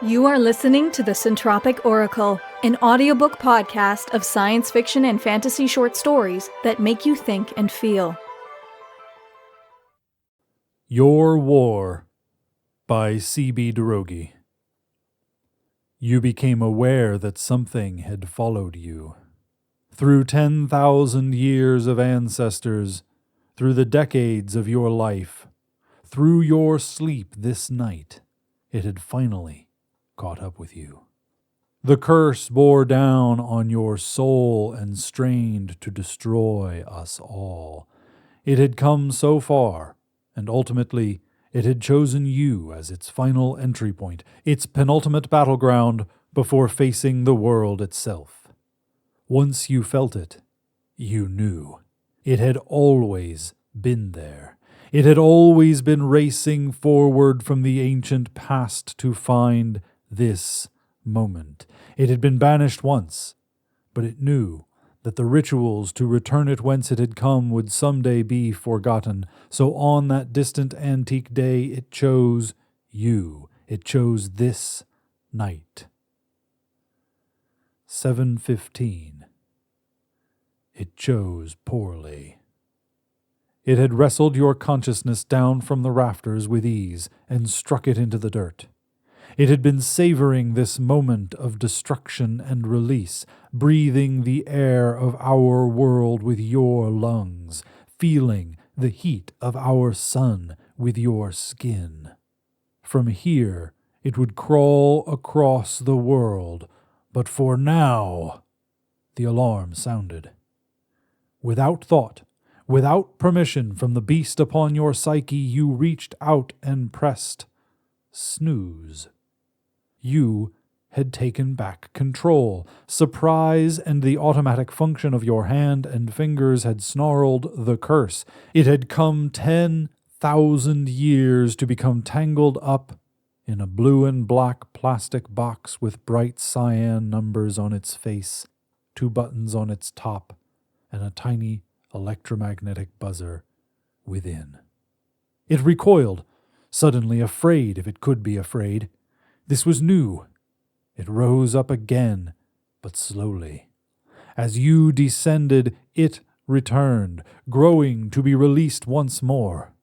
You are listening to the Centropic Oracle, an audiobook podcast of science fiction and fantasy short stories that make you think and feel. Your War by C.B. Droege. You became aware that something had followed you. Through 10,000 years of ancestors, through the decades of your life, through your sleep this night, it had finally caught up with you. The curse bore down on your soul and strained to destroy us all. It had come so far, and ultimately it had chosen you as its final entry point, its penultimate battleground before facing the world itself. Once you felt it, you knew. It had always been there. It had always been racing forward from the ancient past to find this moment. It had been banished once, but it knew that the rituals to return it whence it had come would someday be forgotten. So on that distant antique day it chose you. It chose this night. 7:15. It chose poorly. It had wrestled your consciousness down from the rafters with ease and struck it into the dirt. It had been savoring this moment of destruction and release, breathing the air of our world with your lungs, feeling the heat of our sun with your skin. From here, it would crawl across the world, but for now, the alarm sounded. Without thought, without permission from the beast upon your psyche, you reached out and pressed snooze. You had taken back control. Surprise and the automatic function of your hand and fingers had snarled the curse. It had come 10,000 years to become tangled up in a blue and black plastic box with bright cyan numbers on its face, 2 buttons on its top, and a tiny electromagnetic buzzer within. It recoiled, suddenly afraid if it could be afraid. This was new. It rose up again, but slowly. As you descended, it returned, growing to be released once more.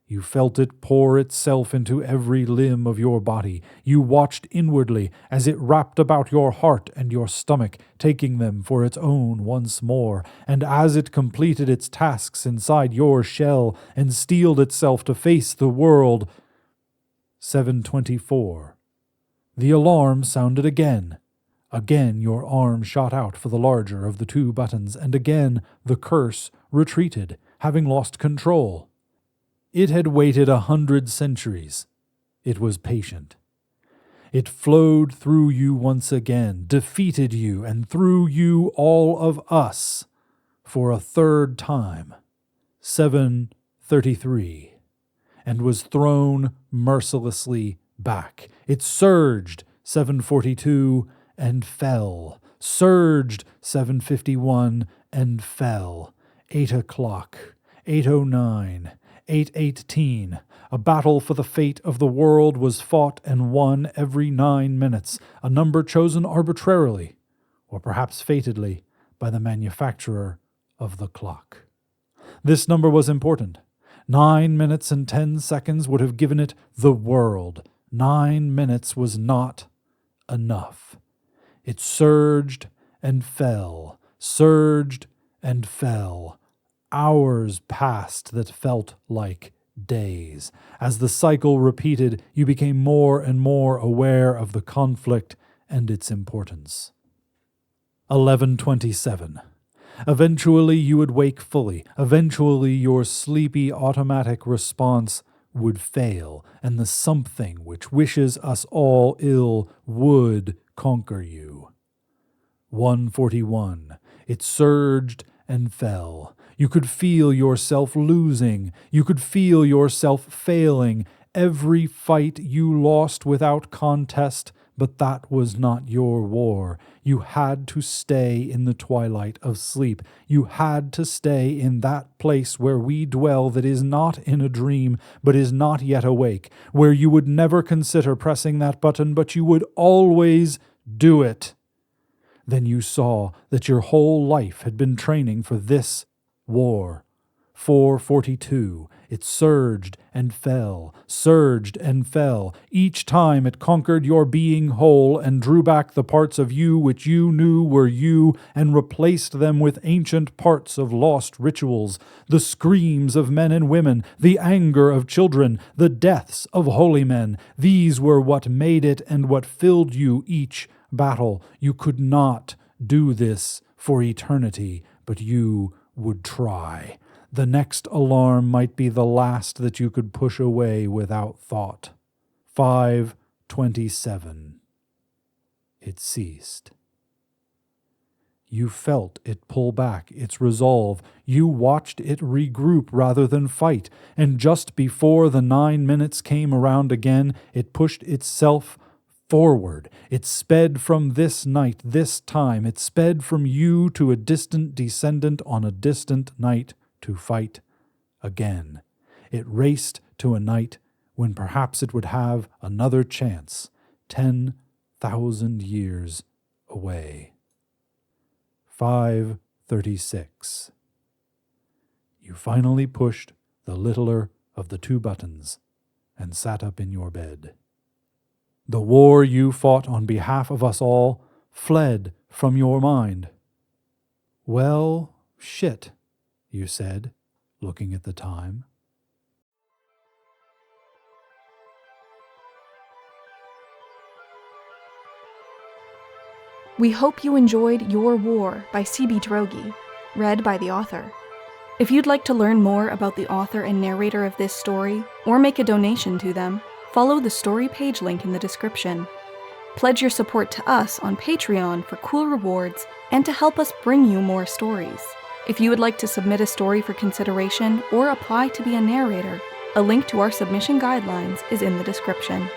You felt it pour itself into every limb of your body. You watched inwardly as it wrapped about your heart and your stomach, taking them for its own once more. And as it completed its tasks inside your shell and steeled itself to face the world, 7:24. The alarm sounded again. Again your arm shot out for the larger of the 2 buttons, and again the curse retreated, having lost control. It had waited 100 centuries. It was patient. It flowed through you once again, defeated you, and through you all of us, for a 3rd time, 7:33, and was thrown mercilessly back. It surged, 7:42, and fell. Surged, 7:51, and fell. 8 o'clock, 8:09, 8:18. A battle for the fate of the world was fought and won every 9 minutes, a number chosen arbitrarily, or perhaps fatedly, by the manufacturer of the clock. This number was important. 9 minutes and 10 seconds would have given it the world. 9 minutes was not enough. It surged and fell, surged and fell. Hours passed that felt like days. As the cycle repeated, you became more and more aware of the conflict and its importance. 11:27. Eventually you would wake fully. Eventually your sleepy automatic response would fail, and the something which wishes us all ill would conquer you. 1:41. It surged and fell. You could feel yourself losing. You could feel yourself failing. Every fight you lost without contest, But that was not your war. You had to stay in the twilight of sleep. You had to stay in that place where we dwell that is not in a dream, but is not yet awake, where you would never consider pressing that button, but you would always do it. Then you saw that your whole life had been training for this war. 442. It surged and fell, surged and fell. Each time it conquered your being whole and drew back the parts of you which you knew were you and replaced them with ancient parts of lost rituals, the screams of men and women, the anger of children, the deaths of holy men. These were what made it and what filled you each battle. You could not do this for eternity, but you would try. The next alarm might be the last that you could push away without thought. 5:27. It ceased. You felt it pull back its resolve. You watched it regroup rather than fight, and just before the 9 minutes came around again, it pushed itself forward. It sped from this night, this time. It sped from you to a distant descendant on a distant night, to fight again. It raced to a night when perhaps it would have another chance, 10,000 years away. 5:36. You finally pushed the littler of the two buttons and sat up in your bed. The war you fought on behalf of us all fled from your mind. Well, shit, you said, looking at the time. We hope you enjoyed Your War by C.B. Droege, read by the author. If you'd like to learn more about the author and narrator of this story, or make a donation to them, follow the story page link in the description. Pledge your support to us on Patreon for cool rewards and to help us bring you more stories. If you would like to submit a story for consideration or apply to be a narrator, a link to our submission guidelines is in the description.